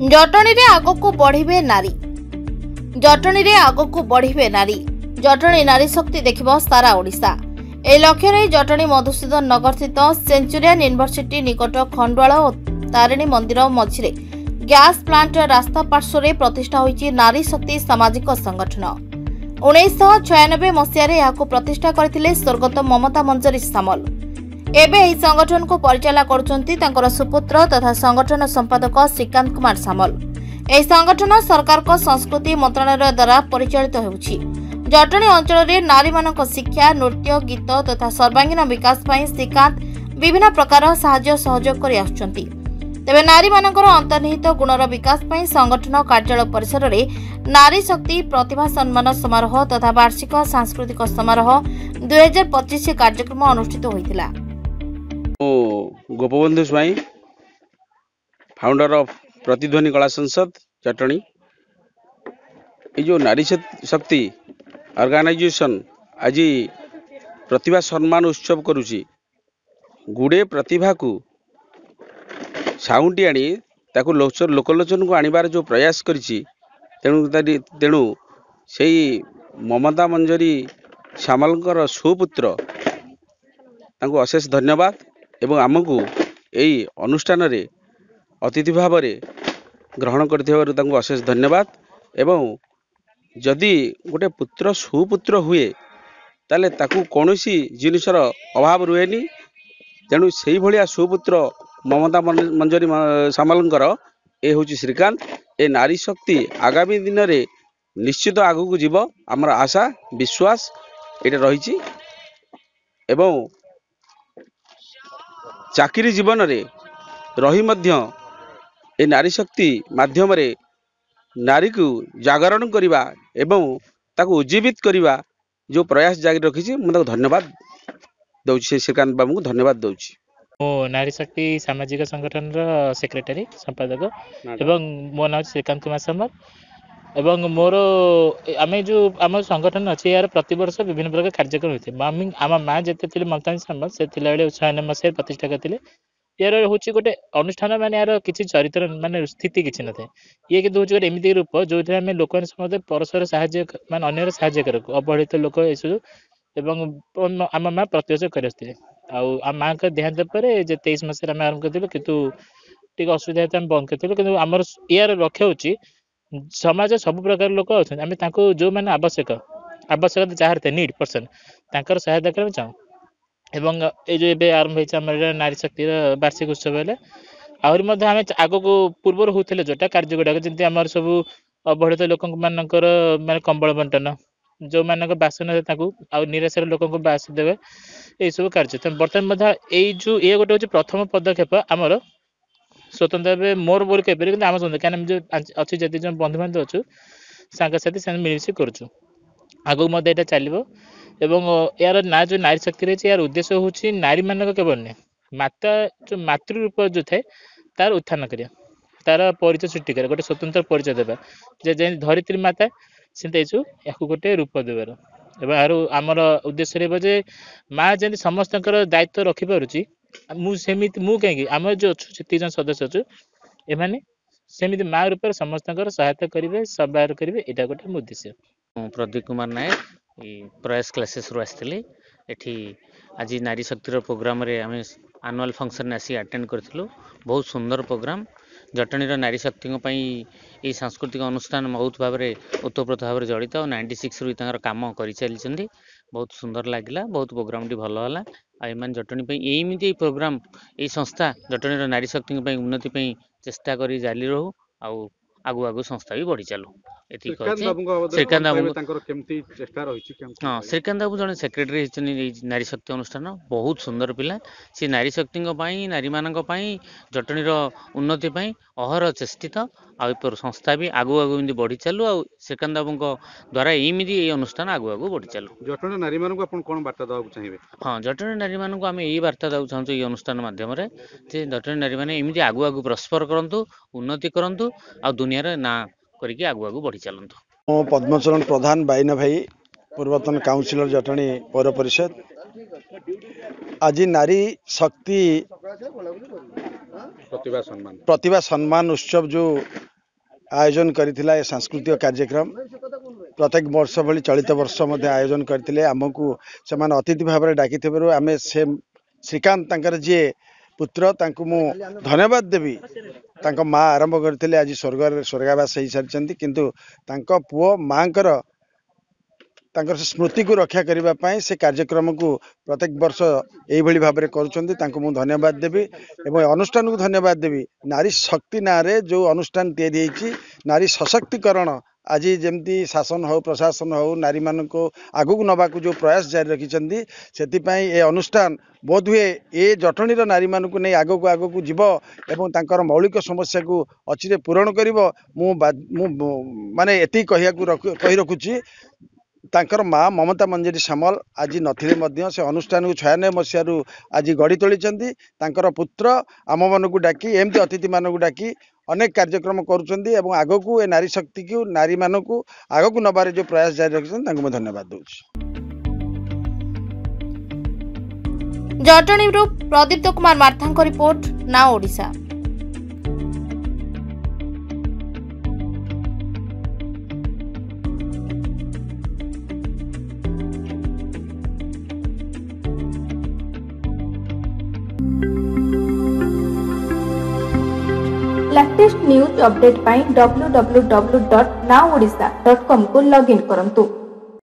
जटणी रे आगको बढ़िबे नारी जटणी रे आगको बढ़िबे नारी जटणी नारी शक्ति देखिबो सारा ओडिशा। ए लक्ष्य रे जटणी मधुसूदन नगर स्थित सेंचुरियन यूनिवर्सिटी निकट खंडवाल और तारिणी मंदिर मझिरे गैस प्लांट रास्ता पार्श्व रे प्रतिष्ठा होईची नारी शक्ति सामाजिक संगठन। 1996 मसीह यहाँ प्रतिष्ठा करथिले स्वर्गत ममता मंजरी सामल। एबे एही संगठन को परिचालना करुछंती तांकर सुपुत्र तथा संगठन संपादक श्रीकांत कुमार सामल। एही संगठन सरकार को संस्कृति मंत्रालय द्वारा परिचालित होउछि। जटणी अंचल रे नारी मानक शिक्षा नृत्य गीत तथा सर्वांगीन विकास पई श्रीकांत विभिन्न प्रकार साहाय्य सहयोग करि आछुछंती। तेबे नारी मानकर अंतर्निहित गुणर विकास पई संगठन कार्यालय परिसर रे नारी शक्ति प्रतिभा सम्मान समारोह तथा वार्षिक सांस्कृतिक समारोह 2025 कार्यक्रम अनुष्ठित होइतिला। गोपबंधु स्वाई फाउंडर ऑफ प्रतिध्वनि कला संसद जटणी। ये जो नारी शक्ति ऑर्गेनाइजेशन आज प्रतिभा सम्मान उत्सव करुची गुड़े प्रतिभा को साउंटी आनी ताकू लोकलोचन को आनिबार जो प्रयास करिछि तेणु से ममता मंजरी सामलकर सुपुत्र तांको अशेष धन्यवाद एवं आमको यही अनुष्ठान रे अतिथि भाव में ग्रहण करथिबारु तांको अशेष धन्यवाद। एवं जदि गोटे पुत्र सुपुत्र हुए ताले ताकू कौनसी जिनिसर अभाव रुहेनी। तेणु से भलिया सुपुत्र ममता मंजरी सामलकर ए हूँ श्रीकांत। ए नारी शक्ति आगामी दिन में निश्चित आगू को जीव आमर आशा विश्वास ये रही। एवं चाकरी जीवन रे रही मध्य ए नारी शक्ति माध्यम रे नारी को जागरण करवा एवं ताकू उज्जीवित करवा जो प्रयास जारी रखी मुझे धन्यवाद दौची। श्रीकांत बाबू को धन्यवाद दौची। नारी शक्ति सामाजिक संगठन सेक्रेटरी संपादक एवं मो ना श्रीकांत कुमार सामल एवं मोर आम जो आम संगठन अच्छे यार प्रति वर्ष विभिन्न प्रकार कार्यक्रम होते हैं। आम माँ जिते ममता सामल से 96 मसीह प्रतिष्ठा करते। यार हूँ गोटे अनुष्ठान मान यार किसी चरित्र मान स्थिति किसी न था। ये कि हूँ गोटे एमती रूप जो आम लोक परस्पर साहाଯ୍य मान अन्य साहाଯ୍य कर अवहेलित लोक एवं आम माँ प्रतिवर्ष करते। आ माँ का देहांत पर 23 मसीह आम आरंभ करूँ कितु टी असुविधा होता बंद करूँ कि आमर यार लक्ष्य हूँ समाज सब प्रकार लोक अच्छा जो मैंने आवश्यकता जहाँ नीड पर्सन तांकर सहायता करना चाहूँ। एवं ये जो ये आरंभ होम नारी शक्ति वार्षिक उत्सव है आहरी आम आग को पूर्वर होते जोटा कार्य गुड़ाक जमी आम सब अवहेलित लोक मानकर माने कंबल बंटन जो मान बासन निराशार लोक बास देवे यही सब कार्य बर्तमान जो ये गोटे हूँ प्रथम पदक्षेप आमर स्वतंत्र भाव मोर बोल कह आम कहीं जो अच्छी जति जो बंधु बांधव अच्छु सांगसाथी से मिलमिशी करुँ आगू यहाँ चलो। एवं यार ना जो नारी शक्ति रही यार उद्देश्य हूँ नारी मान केवल नहीं माता जो मातृ रूप जो थाए तार उत्थान करिया तार परिचय सृष्टि कर गोटे स्वतंत्र परिचय देवा जे धरित्री माता से या गोटे रूप देवार एवं यार आमर उद्देश्य रही माँ जमी समस्त दायित्व रखिपी मु कहीं आम जो अच्छे 3 जन सदस्य अच्छु एमाने सेमिति माँ रूप समस्त सहायता करेंगे सहाय करेंगे यहाँ गोटे उद्देश्य। प्रदीप कुमार नायक प्रयास क्लासेस रु आसती एठी आज नारी शक्तिर प्रोग्राम रे आम आनुआल फंक्शन आसी अटेंड करथिलु। बहुत सुंदर प्रोग्राम जटणीर नारी शक्ति ये सांस्कृतिक अनुष्ठान बहुत भाव में ओतप्रोत भाव में जड़ित 96 रु काम कर चली बहुत सुंदर लगिला। बहुत प्रोग्राम टी भल है आम जटणी एमती प्रोग्राम ये संस्था जटणीर नारी शक्ति उन्नति चेष्टा करी जारी रहू आगु आगु संस्था भी बढ़ी चलू। श्रीकांत बाबू जड़े सेक्रेटरी नारी शक्ति अनुष्ठान बहुत सुंदर पिला सी नारी शक्ति नारी मान जटणीर उन्नति अहर चेष्टित संस्था भी आगु आगु एमती बढ़ी चलू श्रीकांत बाबू द्वारा एमती ये अनुष्ठान आगु आगु बढ़ी चलू। जटणी नारी मान कौन बार्ता देवाक चाहिए? हाँ जटणी नारी मान आम यही बार्ता देवाक चाहूँ ये अनुष्ठान मध्यम जटणी नारी मैंने एमती आगु आगु प्रस्पर करूँ उन्नति करूँ आ दुनिया ना करके आगु आगु बढ़ी चलतु। पद्मचरण प्रधान बाइना भाई पूर्वतन काउंसिलर जटणी पौर परिषद आज नारी शक्ति प्रतिभा सम्मान उत्सव जो आयोजन करथिला ए सांस्कृतिक कार्यक्रम प्रत्येक वर्ष भली चलित वर्ष मध्य आयोजन करथिले आमको समान अतिथि भाव में डाकी आमे से श्रीकांत तांकर जे पुत्र तांको मु धन्यवाद देवी तांको माँ आरंभ करथिले आज स्वर्गवास हो सारी किंतु तांको पुओ माँकर तांकर स्मृति को रक्षा करने से कार्यक्रम को प्रत्येक वर्ष यही भाव में करूँ धन्यवाद देवी एवं अनुष्ठान को धन्यवाद देवी नारी शक्ति ना रे जो अनुष्ठान तैयारी नारी सशक्तिकरण आज जमती शासन हो प्रशासन हो नारी मान को आगू नवा जो प्रयास जारी रखिंट से अनुष्ठान बोध हुए ये जटणीर नारी मान को नहीं आगू जीव एवं तांकर मौलिक समस्या को अचिरे पूरण कर माने एति कही रखुची तांकर माँ ममता मंजरी सामल आज नथिले से अनुष्ठान को 96 मसीह आज गढ़ी तोली पुत्र आम मान को डाकी एमती अतिथि मान को डाकी अनेक कार्यक्रम करुँच आग को ए नारी शक्ति को नारी मान को आग को नबार जो प्रयास जारी रखिंट धन्यवाद दूची। जटणी प्रदीप्त कुमार मार्था report Now Odisha. Latest news update पाई www.nowodisha.com को लॉगिन करंतु।